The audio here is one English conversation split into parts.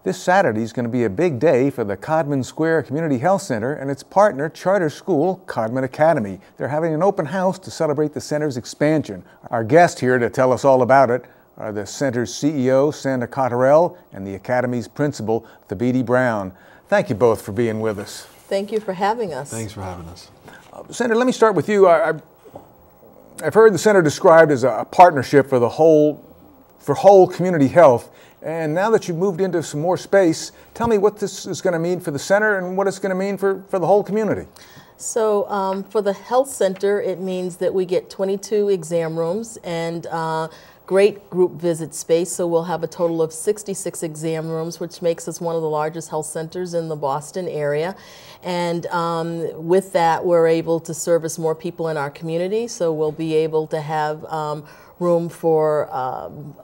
This Saturday is going to be a big day for the Codman Square Community Health Center and its partner charter school, Codman Academy. They're having an open house to celebrate the center's expansion. Our guest here to tell us all about it are the center's CEO, Sandra Cotterell, and the Academy's principal, Thabiti Brown. Thank you both for being with us. Thank you for having us. Thanks for having us. Sandra, let me start with you. I've heard the center described as a partnership for whole community health. And now that you've moved into some more space, tell me what this is going to mean for the center and what it's going to mean for the whole community. So for the health center, it means that we get 22 exam rooms and great group visit space. So we'll have a total of 66 exam rooms, which makes us one of the largest health centers in the Boston area. And with that, we're able to service more people in our community. So we'll be able to have room for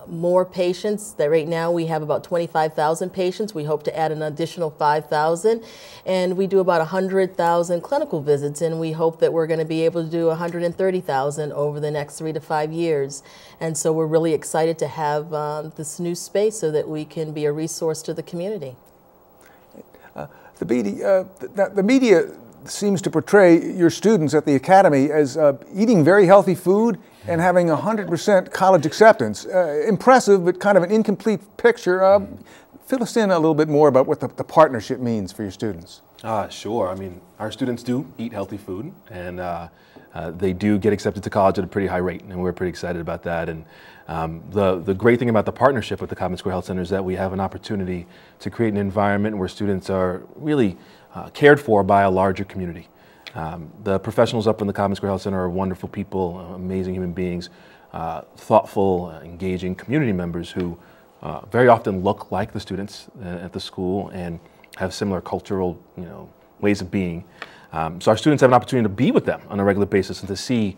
more patients. That right now we have about 25,000 patients. We hope to add an additional 5,000. And we do about 100,000 clinical visits, and we hope that we're going to be able to do 130,000 over the next 3 to 5 years. And so we're really excited to have this new space so that we can be a resource to the community. The media seems to portray your students at the Academy as eating very healthy food and having 100% college acceptance. Impressive, but kind of an incomplete picture. Fill us in a little bit more about what the partnership means for your students. Sure. I mean, our students do eat healthy food, and they do get accepted to college at a pretty high rate, and we're pretty excited about that. And the great thing about the partnership with the Codman Square Health Center is that we have an opportunity to create an environment where students are really cared for by a larger community. The professionals up in the Codman Square Health Center are wonderful people, amazing human beings, thoughtful, engaging community members who very often look like the students at the school and have similar cultural, ways of being. So our students have an opportunity to be with them on a regular basis and to see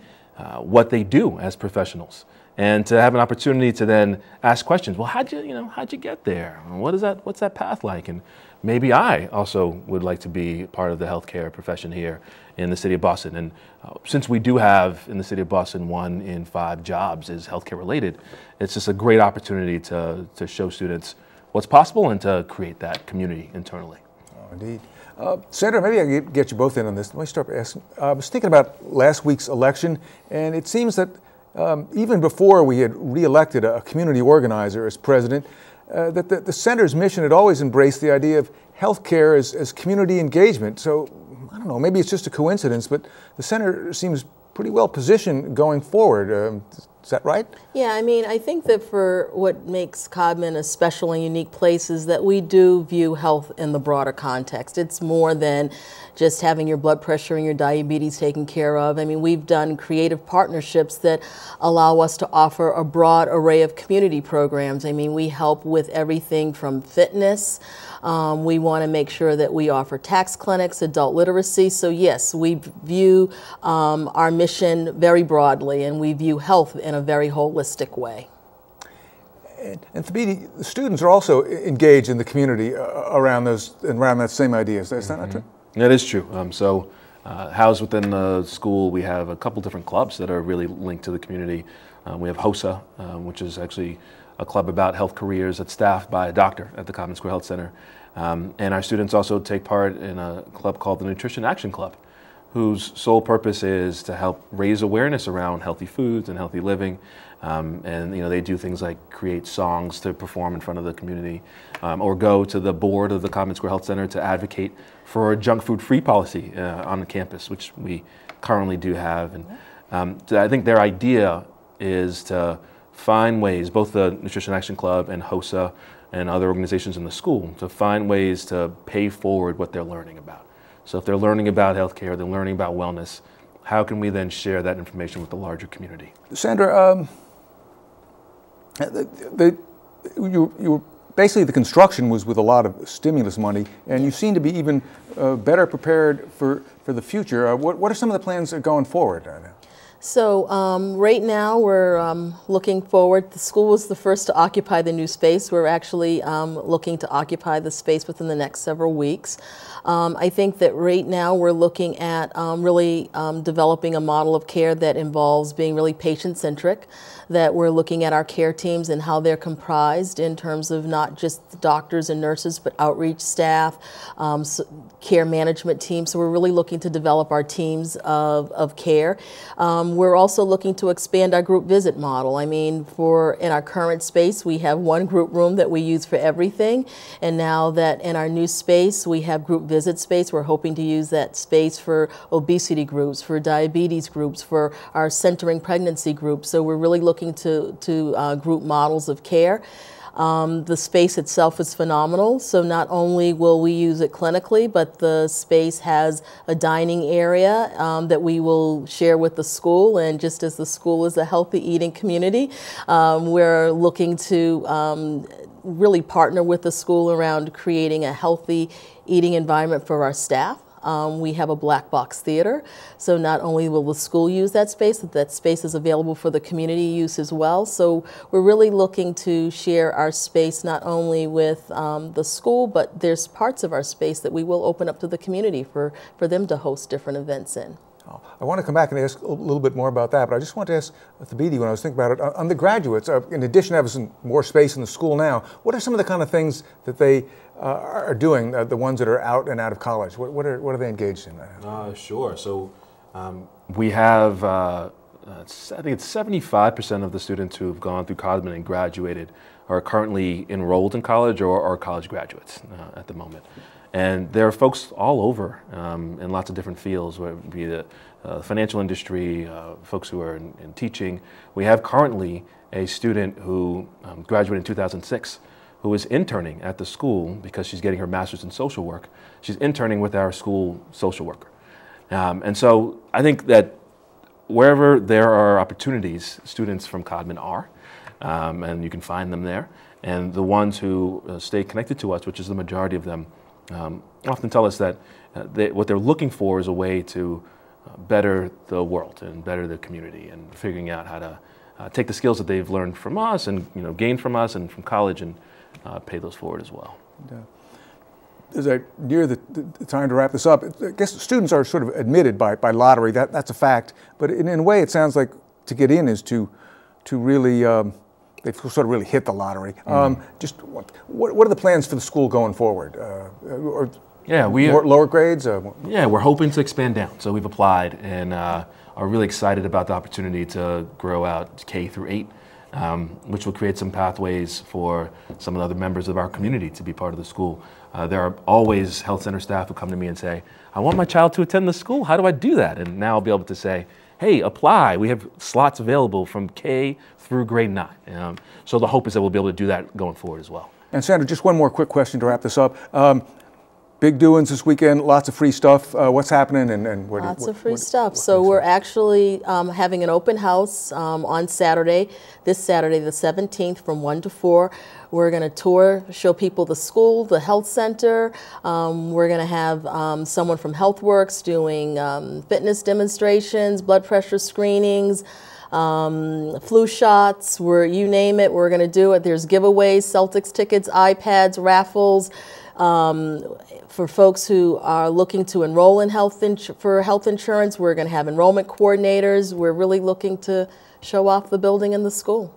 what they do as professionals, and to have an opportunity to then ask questions. Well, how'd you get there? What's that path like? And maybe I also would like to be part of the healthcare profession here in the city of Boston. And since we do have in the city of Boston 1 in 5 jobs is healthcare related, it's just a great opportunity to show students what's possible and to create that community internally. Oh, indeed. Sandra, maybe I can get you both in on this. Let me start by asking. I was thinking about last week's election, and it seems that even before we had re-elected a community organizer as president, that the center's mission had always embraced the idea of healthcare as community engagement. So, I don't know, maybe it's just a coincidence, but the center seems pretty well positioned going forward. Is that right? Yeah, I mean, I think that for what makes Codman a special and unique place is that we do view health in the broader context. It's more than just having your blood pressure and your diabetes taken care of. I mean, we've done creative partnerships that allow us to offer a broad array of community programs. I mean, we help with everything from fitness. We want to make sure that we offer tax clinics, adult literacy. So yes, we view our mission very broadly, and we view health in a very holistic way. And Thabiti, the students are also engaged in the community around that same idea. Is that not true? That is true. Housed within the school, we have a couple different clubs that are really linked to the community. We have HOSA, which is actually a club about health careers that's staffed by a doctor at the Codman Square Health Center. And our students also take part in a club called the Nutrition Action Club, whose sole purpose is to help raise awareness around healthy foods and healthy living. And they do things like create songs to perform in front of the community, or go to the board of the Codman Square Health Center to advocate for a junk food free policy on the campus, which we currently do have. And so I think their idea is to find ways, both the Nutrition Action Club and HOSA and other organizations in the school, to find ways to pay forward what they're learning about. So if they're learning about healthcare, they're learning about wellness, how can we then share that information with the larger community? Sandra, basically the construction was with a lot of stimulus money, and you seem to be even better prepared for the future. What are some of the plans going forward? So right now we're looking forward. The school was the first to occupy the new space. We're actually looking to occupy the space within the next several weeks. I think that right now we're looking at really developing a model of care that involves being really patient-centric, that we're looking at our care teams and how they're comprised in terms of not just the doctors and nurses, but outreach staff, care management teams. So we're really looking to develop our teams of care. We're also looking to expand our group visit model. I mean, in our current space, we have one group room that we use for everything. And now that in our new space, we have group visit space, we're hoping to use that space for obesity groups, for diabetes groups, for our centering pregnancy groups. So we're really looking to group models of care. The space itself is phenomenal, so not only will we use it clinically, but the space has a dining area that we will share with the school, and just as the school is a healthy eating community, we're looking to really partner with the school around creating a healthy eating environment for our staff. We have a black box theater, so not only will the school use that space, but that space is available for the community use as well. So we're really looking to share our space not only with the school, but there's parts of our space that we will open up to the community for them to host different events in. I want to come back and ask a little bit more about that, but I just want to ask Thabiti, when I was thinking about it, on the graduates, in addition to having more space in the school now, what are some of the kind of things that they are doing, the ones that are out and out of college? What are they engaged in? Sure. So we have, I think it's 75% of the students who have gone through Codman and graduated are currently enrolled in college or are college graduates at the moment. And there are folks all over in lots of different fields, whether it be the financial industry, folks who are in teaching. We have currently a student who graduated in 2006 who is interning at the school because she's getting her master's in social work. She's interning with our school social worker. And so I think that wherever there are opportunities, students from Codman are, and you can find them there. And the ones who stay connected to us, which is the majority of them, often tell us that what they're looking for is a way to better the world and better the community, and figuring out how to take the skills that they've learned from us and gained from us and from college and pay those forward as well. As I near the time to wrap this up, I guess students are sort of admitted by lottery. That's a fact. But in a way, it sounds like to get in is to really they've sort of really hit the lottery. Just what are the plans for the school going forward? Lower grades? Yeah, we're hoping to expand down. So we've applied and are really excited about the opportunity to grow out K through 8, which will create some pathways for some of the other members of our community to be part of the school. There are always health center staff who come to me and say, I want my child to attend the school. How do I do that? And now I'll be able to say, hey, apply. We have slots available from K through grade 9. So the hope is that we'll be able to do that going forward as well. And Sandra, just one more quick question to wrap this up. Big doings this weekend, lots of free stuff. What's happening and where Lots of free stuff. So we're actually having an open house on Saturday, this Saturday the 17th from 1 to 4. We're going to tour, show people the school, the health center. We're going to have someone from HealthWorks doing fitness demonstrations, blood pressure screenings, flu shots, you name it, we're going to do it. There's giveaways, Celtics tickets, iPads, raffles. For folks who are looking to enroll in for health insurance, we're going to have enrollment coordinators. We're really looking to show off the building and the school.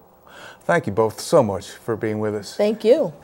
Thank you both so much for being with us. Thank you.